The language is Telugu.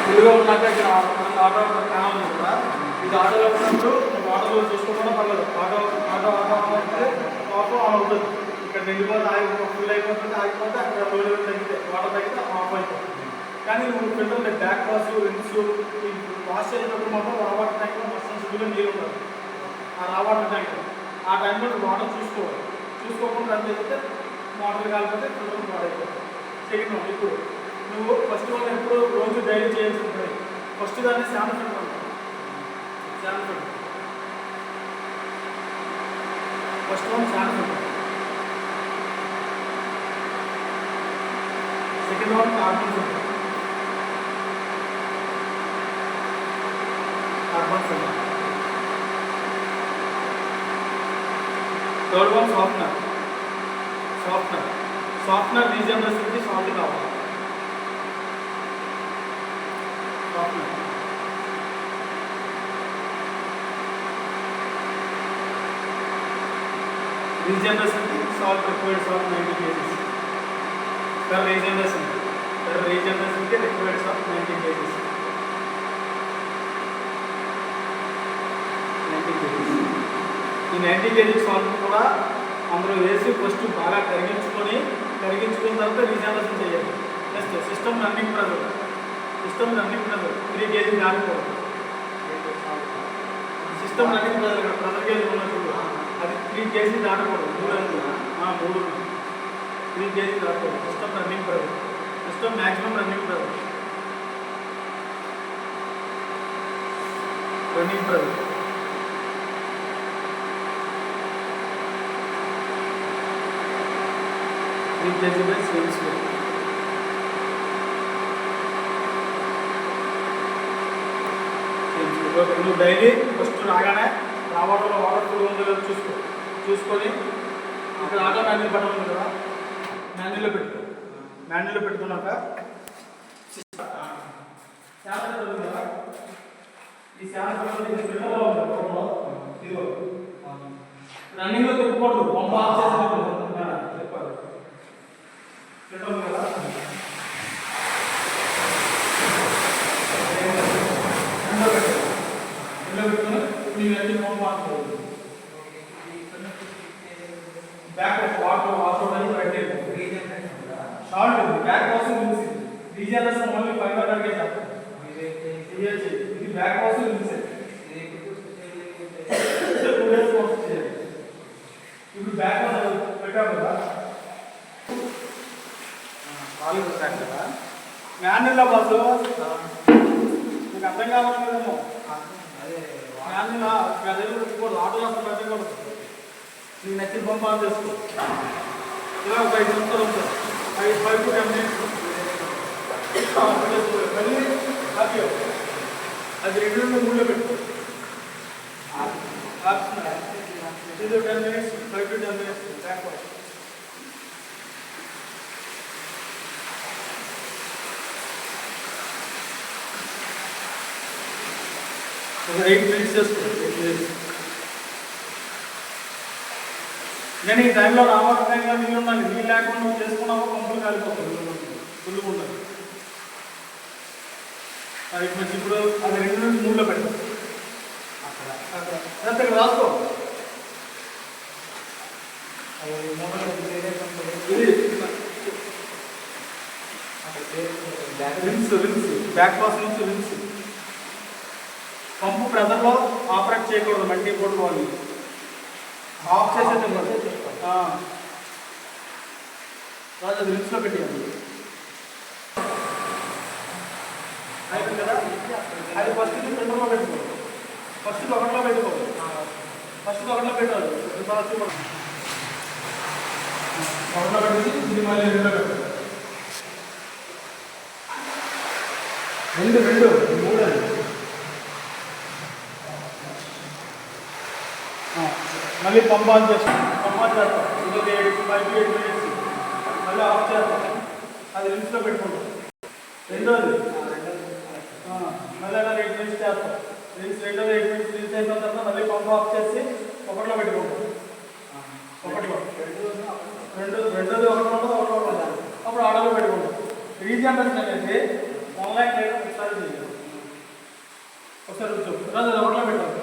నిలువ ఉన్నాక ఇక్కడ ఆటో కావాలి కదా, ఇది ఆటోలో ఉన్నప్పుడు ఆటోలో చూసుకోకుండా పర్లేదు. ఆటో ఆటో ఆటో అంటే ఆటో ఆన్ అవుతుంది. ఇక్కడ నిండిపోతే ఫుల్ అయిపోతుంది, ఆగిపోతే అక్కడ లోడ్ తగ్గితే వాటర్ తగ్గితే ఆఫ్ అయిపోతుంది. కానీ నువ్వు filter back wash rinse wash చేసేటప్పుడు మాత్రం రా వాటర్ ట్యాంక్లో మొత్తం శుభ్రంగా నీళ్ళు ఉంటుంది. ఆ రా వాటర్ ట్యాంక్ ఆ టైంలో నువ్వు వాటర్ చూసుకోవాలి. చూసుకోకుండా రన్ చేస్తే మోటార్ కాలిపోతే ఫిల్టర్ పాడైపోతుంది. సెకండ్ వన్, ఇప్పుడు నువ్వు ఫస్ట్ వన్ ఎప్పుడు రోజు డైలీ చేయాల్సి ఉంటుంది. ఫస్ట్ దాన్ని శాండ్ ఫిల్టర్ అంటారు. Sand filter first one sand filter. Second one carbon filter. Carbon filter. Third one softener. Softener softener రీజనరేషన్కి సాల్ట్ కావాలి. సాఫ్ట్నర్ రీజనరేషన్కి salt required salt 90 kg per రీజనరేషన్కి రిక్వైర్డ్ సాల్ట్ 90 kg. 90 kg. ఈ 90 kg సాల్ట్ కూడా అందులో వేసి ఫస్ట్ బాగా కరిగించుకున్న తర్వాత రీజనరేషన్ చేయాలి. Next system running pressure 3 kg దాటిపోవాలి. సిస్టమ్ రన్నింగ్ ప్రెజర్ ఇక్కడ ప్రెజర్ గేజ్ ఉన్నప్పుడు అది 3 kg దాటకూడదు. 3 3 kg దాటకూడదు. System running pressure, system maximum running pressure. 3 kg by same scale. నువ్వు డైలీ ఫస్ట్ రాగానే వాటర్లో వాటర్ ఫుల్ ఉందో లేదో చూసుకొని ఇక్కడ ఆటో మాన్యువల్ బటన్ ఉంది కదా, మాన్యువల్లో పెట్టుకున్నాక శాంత ఉంది కదా, ఈ శాంత ఫిల్టర్లో ఉంది ఇదిగో రన్నింగ్లో తిప్పకూడదు. పంప్ ఆఫ్ చేసి చెప్పాలి. ఫిల్టర్ ఉంది కదా, back water wash short back wash regeneration only 500 అడిగేసారు. ఇది బ్యాక్ వాష్ ఇప్పుడు బ్యాక్ వాష్ పెట్టారు కదా, మాన్యువల్ బాస్ మీకు అర్థం కావట్లేదేమో. మాన్యువల్ పెట్టుకోవద్దు, ఆటోలో అసలు పెట్టకూడదు. నీకు నచ్చిన పంప్ ఆన్ చేసుకో. ఇలా ఒక 5 నిమిషాలు ఉంటుంది, 5 to 10 minutes మళ్ళీ హ్యాపీ అది 2 నుండి 3లో పెట్టుకో. ఇది 10 minutes, 5 to 10 minutes back wash. ఒక 8 minutes చేసుకో. 8 minutes. నేను ఈ టైంలో రావాల్సిన టైంలో నీళ్ళు ఉండాలి. నీళ్ళు లేకుండా నువ్వు చేసుకున్నావో పంపులు కాలిపోతుంది, ఫుల్గా ఉంటుంది. అది మంచి ఇప్పుడు అది 2 నుండి 3లో పెట్టాలి. అక్కడ రాసుకో. ఇది రిన్స్ బ్యాక్ వాష్ నుంచి రిన్స్. పంపు ప్రెజర్లో ఆపరేట్ చేయకూడదు. మల్టీ బోర్డు వాళ్ళు ఆఫ్ చేసేది అది రిన్స్లో పెట్టేయాలి. అయిపోయింది కదా, అది ఫస్ట్ ఫిల్టర్లో పెట్టుకోవాలి. ఫస్ట్ ఒకటిలో పెట్టాలి. ఒకటిలో పెట్టేసి ఇది మళ్ళీ 2లో పెట్టాలి. 2 3 మళ్ళీ పంప్ ఆన్ చేస్తాం. ఇంకొక 5 to 8 minutes మళ్ళీ ఆఫ్ చేస్తాం. అది రిన్స్లో పెట్టుకుంటాం. రెండోది మళ్ళీ 8 minutes చేస్తాం. రెండోది 8 minutes రిన్స్ అయిపోయిన తర్వాత మళ్ళీ పంప్ ఆఫ్ చేసి ఒకటిలో పెట్టుకుంటాం. రెండోది ఒకటిలో అప్పుడు ఆటోలో పెట్టుకుంటాం. రీజనరేషన్ అనేది ఆన్లైన్ చేయాలి. ఒకసారి రాజు ఒకట్లో పెట్టాలి.